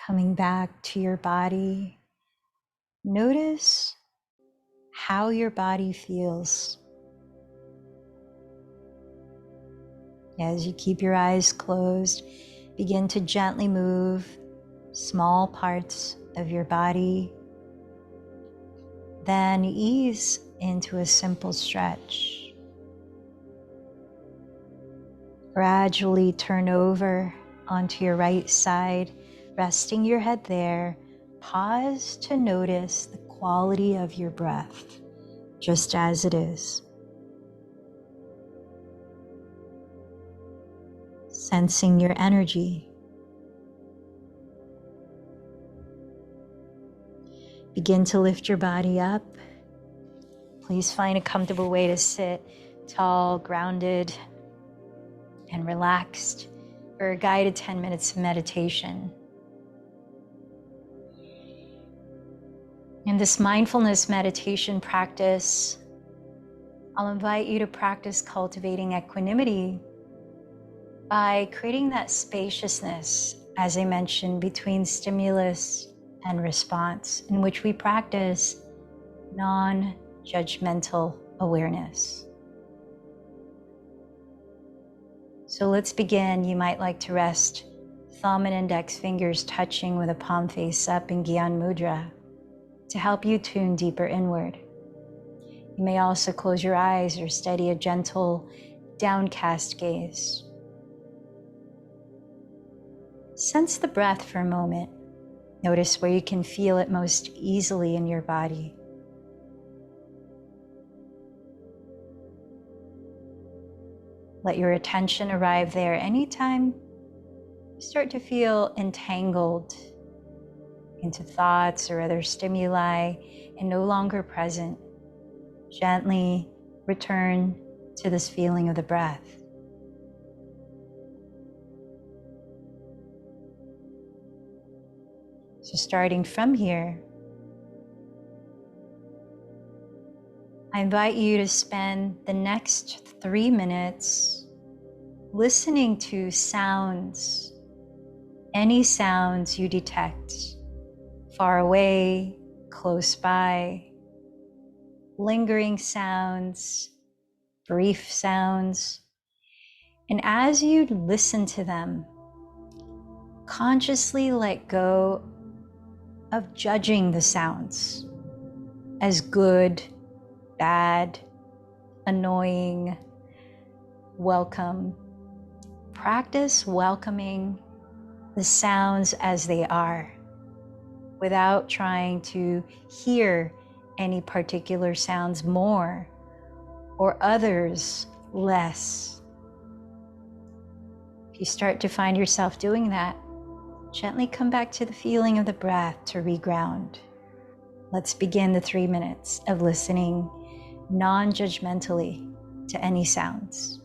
Coming back to your body, notice how your body feels. As you keep your eyes closed, begin to gently move small parts of your body. Then ease into a simple stretch. Gradually turn over onto your right side, resting your head there. Pause to notice the quality of your breath, just as it is. Sensing your energy. Begin to lift your body up. Please find a comfortable way to sit tall, grounded, and relaxed for a guided 10 minutes of meditation. In this mindfulness meditation practice, I'll invite you to practice cultivating equanimity by creating that spaciousness, as I mentioned, between stimulus and response, in which we practice non-judgmental awareness. So let's begin. You might like to rest thumb and index fingers touching with a palm face up in Gyan Mudra to help you tune deeper inward. You may also close your eyes or steady a gentle downcast gaze. Sense the breath for a moment. Notice where you can feel it most easily in your body. Let your attention arrive there anytime you start to feel entangled into thoughts or other stimuli and no longer present. Gently return to this feeling of the breath. So starting from here, I invite you to spend the next 3 minutes listening to sounds, any sounds you detect, far away, close by, lingering sounds, brief sounds. And as you listen to them, consciously let go of judging the sounds as good, bad, annoying, welcome. Practice welcoming the sounds as they are without trying to hear any particular sounds more or others less. If you start to find yourself doing that, gently come back to the feeling of the breath to reground. Let's begin the 3 minutes of listening non-judgmentally to any sounds.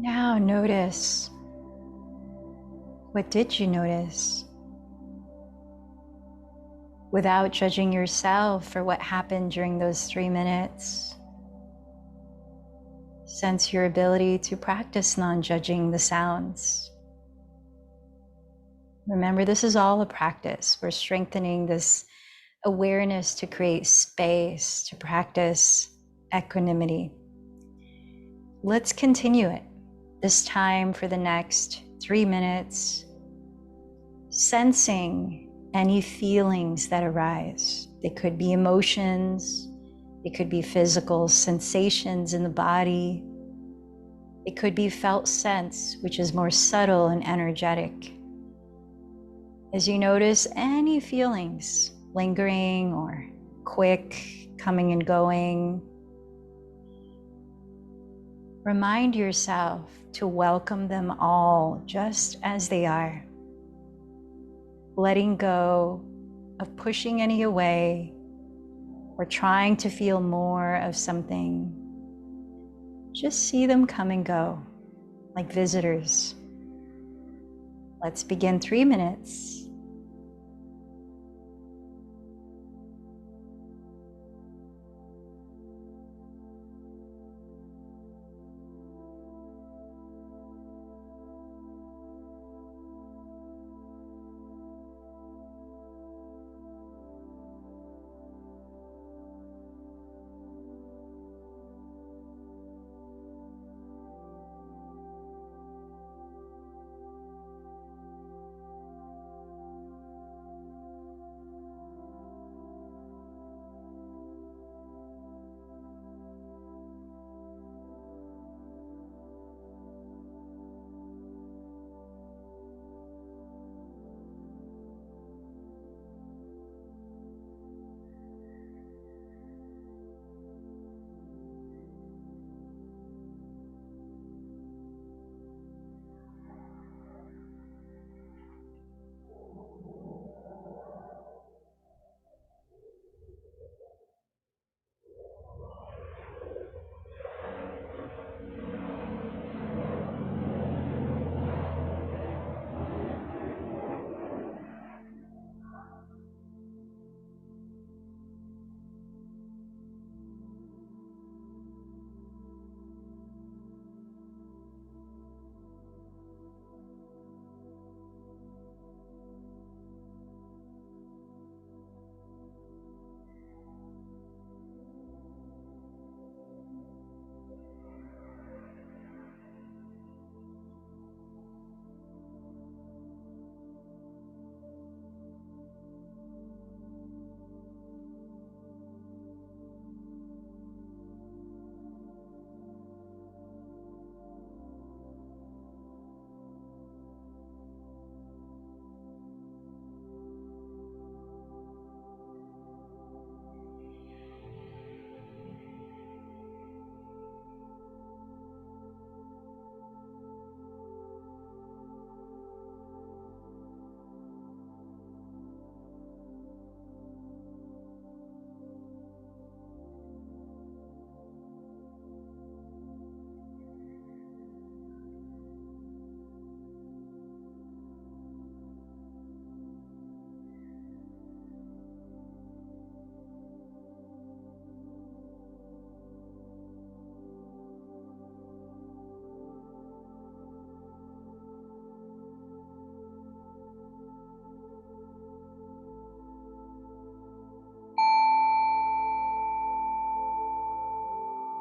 Now notice, what did you notice? Without judging yourself for what happened during those 3 minutes, sense your ability to practice non-judging the sounds. Remember, this is all a practice. We're strengthening this awareness to create space, to practice equanimity. Let's continue it. This time for the next 3 minutes, sensing any feelings that arise. They could be emotions, they could be physical sensations in the body, it could be felt sense, which is more subtle and energetic. As you notice any feelings lingering or quick, coming and going, remind yourself to welcome them all just as they are, letting go of pushing any away or trying to feel more of something. Just see them come and go like visitors. Let's begin 3 minutes.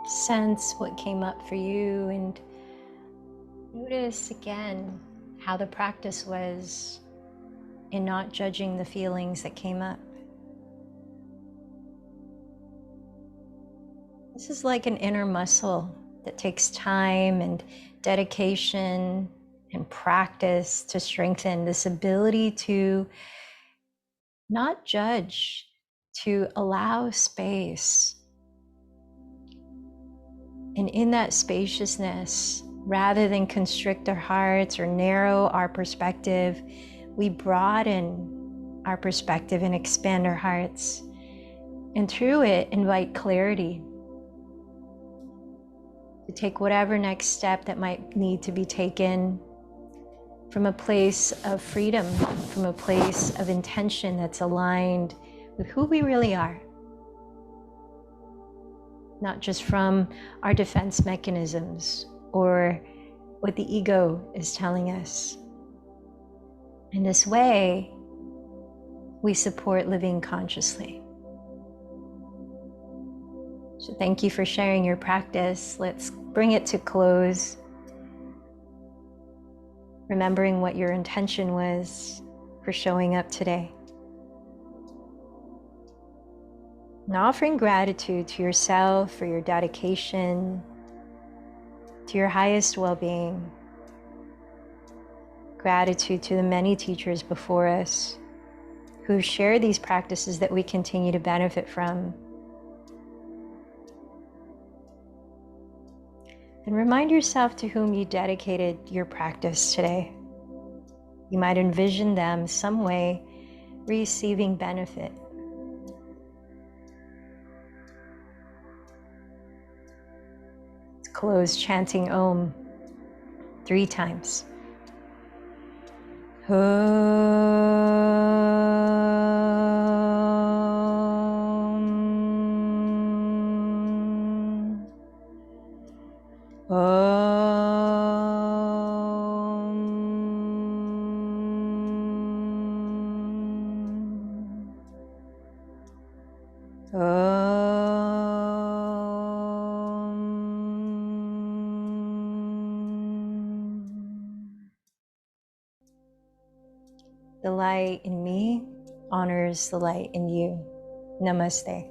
Sense what came up for you and notice again how the practice was in not judging the feelings that came up. This is like an inner muscle that takes time and dedication and practice to strengthen, this ability to not judge, to allow space. And in that spaciousness, rather than constrict our hearts or narrow our perspective, we broaden our perspective and expand our hearts. And through it, invite clarity. to take whatever next step that might need to be taken from a place of freedom, from a place of intention that's aligned with who we really are. Not just from our defense mechanisms or what the ego is telling us. In this way, we support living consciously. So thank you for sharing your practice. Let's bring it to close. Remembering what your intention was for showing up today. And offering gratitude to yourself for your dedication to your highest well-being. Gratitude to the many teachers before us who share these practices that we continue to benefit from. And remind yourself to whom you dedicated your practice today. You might envision them some way receiving benefit. Let's close chanting Om 3 times. The light in me honors the light in you. Namaste.